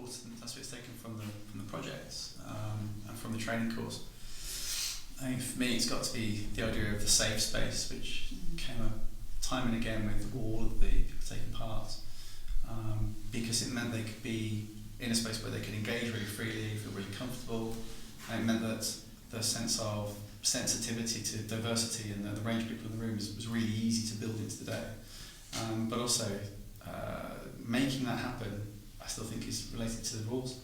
important. That's what it's taken from the projects and from the training course. I think for me, it's got to be the idea of the safe space, which came up time and again with all of the people taking part, because it meant they could be in a space where they could engage really freely, feel really comfortable, and it meant that the sense of sensitivity to diversity and the range of people in the room was really easy to build into the day. But also, making that happen, I still think is related to the rules.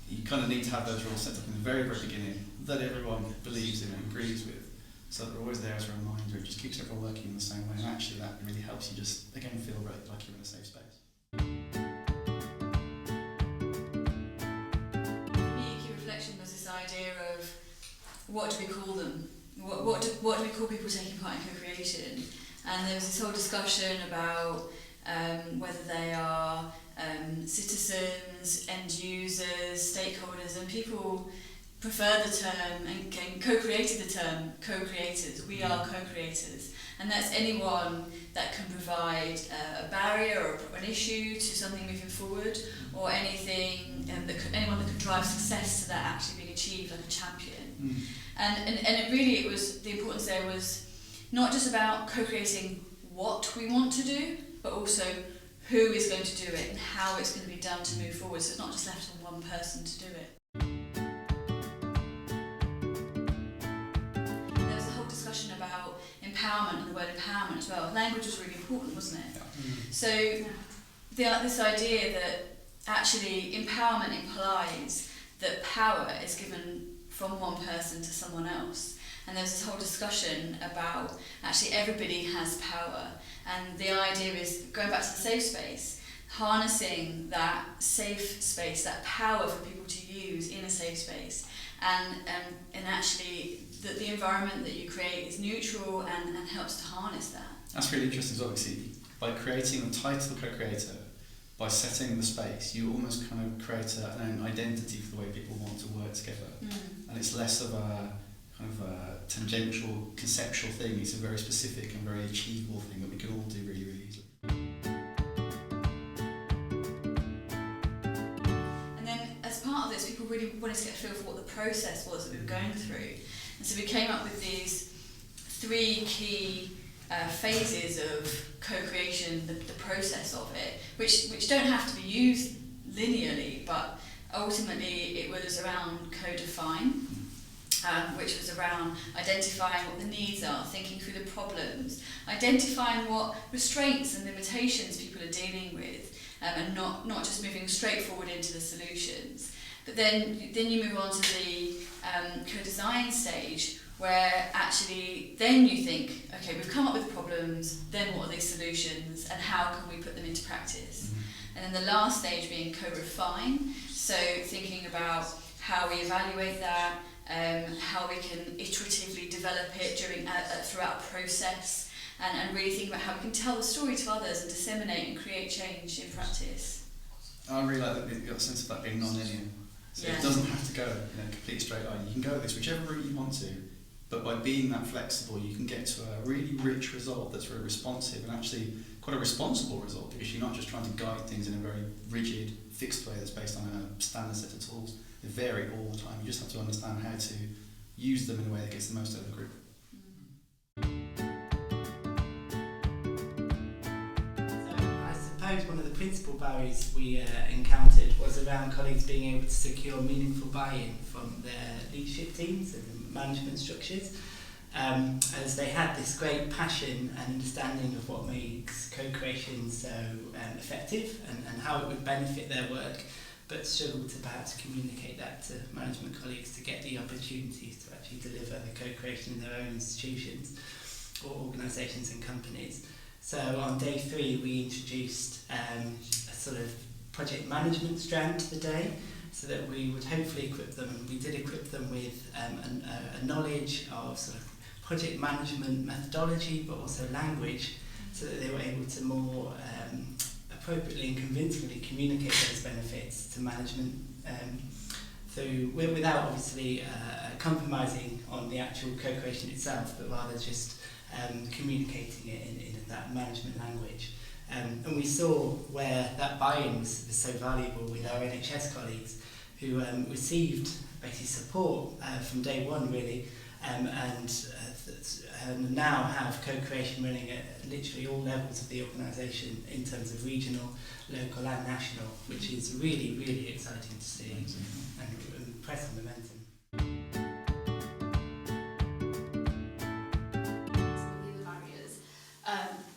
You kind of need to have those rules set up in the very, very beginning that everyone believes in and agrees with, so that they're always there as a reminder. It just keeps everyone working in the same way, and actually that really helps you just, again, feel like you're in a safe space. Key reflection was this idea of what do we call them? What do we call people taking part in co-creation? And there was this whole discussion about whether they are citizens, end users, stakeholders, and people prefer the term and co-created the term co-creators. We are co-creators, and that's anyone that can provide a barrier or an issue to something moving forward, or anything anyone that can drive success to that actually being achieved, like a champion. And it was the importance there was not just about co-creating what we want to do, but also who is going to do it and how it's going to be done to move forward. So it's not just left on one person to do it. There was a whole discussion about empowerment and the word empowerment as well. Language was really important, wasn't it? So this idea that actually empowerment implies that power is given from one person to someone else. And there's this whole discussion about actually everybody has power, and the idea is, going back to the safe space, harnessing that safe space, that power for people to use in a safe space, and actually that the environment that you create is neutral and helps to harness that. That's really interesting as well, because by creating the title co-creator, by setting the space, you almost kind of create an identity for the way people want to work together. And it's less of a kind of a tangential, conceptual thing. It's a very specific and very achievable thing that we can all do really, really easily. And then as part of this, people really wanted to get a feel for what the process was that we were going through. And so we came up with these 3 key phases of co-creation, the process of it, which don't have to be used linearly, but ultimately it was around co-define, which was around identifying what the needs are, thinking through the problems, identifying what restraints and limitations people are dealing with, and not just moving straight forward into the solutions. But then you move on to the co-design stage, where actually then you think, okay, we've come up with the problems, then what are these solutions and how can we put them into practice? And then the last stage being co-refine, so thinking about how we evaluate that, how we can iteratively develop it throughout a process, and really think about how we can tell the story to others and disseminate and create change in practice. I really like that you've got a sense of that being non-linear. So It doesn't have to go in a complete straight line. You can go this whichever route you want to, but by being that flexible, you can get to a really rich result that's very responsive and actually quite a responsible result, because you're not just trying to guide things in a very rigid, fixed way that's based on a standard set of tools. They vary all the time. You just have to understand how to use them in a way that gets the most out of the group. I suppose one of the principal barriers we encountered was around colleagues being able to secure meaningful buy-in from their leadership teams and management structures, as they had this great passion and understanding of what makes co-creation so effective and how it would benefit their work, but struggled to perhaps communicate that to management colleagues to get the opportunities to actually deliver the co-creation in their own institutions or organisations and companies. So on day 3 we introduced a sort of project management strand to the day, so that we would hopefully equip them, and we did equip them with a knowledge of sort of project management methodology, but also language, so that they were able to more appropriately and convincingly communicate those benefits to management without obviously compromising on the actual co-creation itself, but rather just communicating it in that management language. And we saw where that buy-in was so valuable with our NHS colleagues who received basically support from day one really, and now have co-creation running at literally all levels of the organisation in terms of regional, local and national, which is really, really exciting to see and press on momentum. Some of the other barriers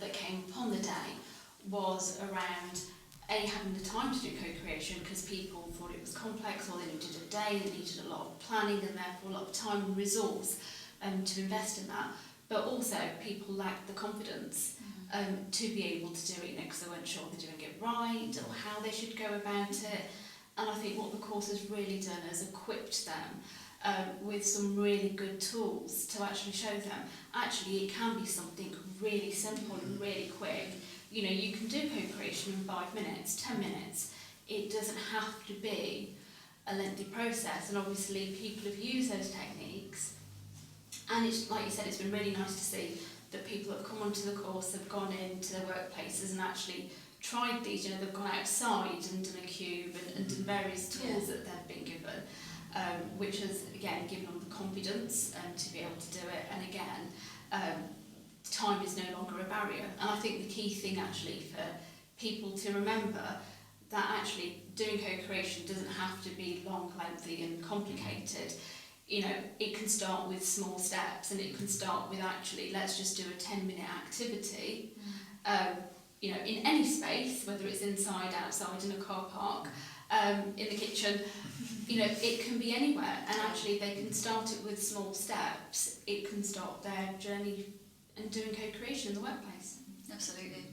that came upon the day was around having the time to do co-creation, because people thought it was complex, or they needed a day, they needed a lot of planning and therefore a lot of time and resource to invest in that. But also people lacked the confidence to be able to do it, because they weren't sure they're doing it right or how they should go about it. And I think what the course has really done is equipped them with some really good tools to actually show them actually it can be something really simple and really quick. You know, you can do co-creation in 5 minutes, 10 minutes. It doesn't have to be a lengthy process, and obviously people have used those techniques, and it's like you said, it's been really nice to see that people have come onto the course, have gone into their workplaces and actually tried these. You know, they've gone outside and done a cube and done various tools that they've been given, which has again given them the confidence to be able to do it. And again, time is no longer a barrier. And I think the key thing actually for people to remember that actually doing co-creation doesn't have to be long, lengthy and complicated. You know, it can start with small steps, and it can start with actually, let's just do a 10-minute activity, you know, in any space, whether it's inside, outside, in a car park, in the kitchen, you know, it can be anywhere. And actually they can start it with small steps. It can start their journey and doing co-creation in the workplace. Absolutely.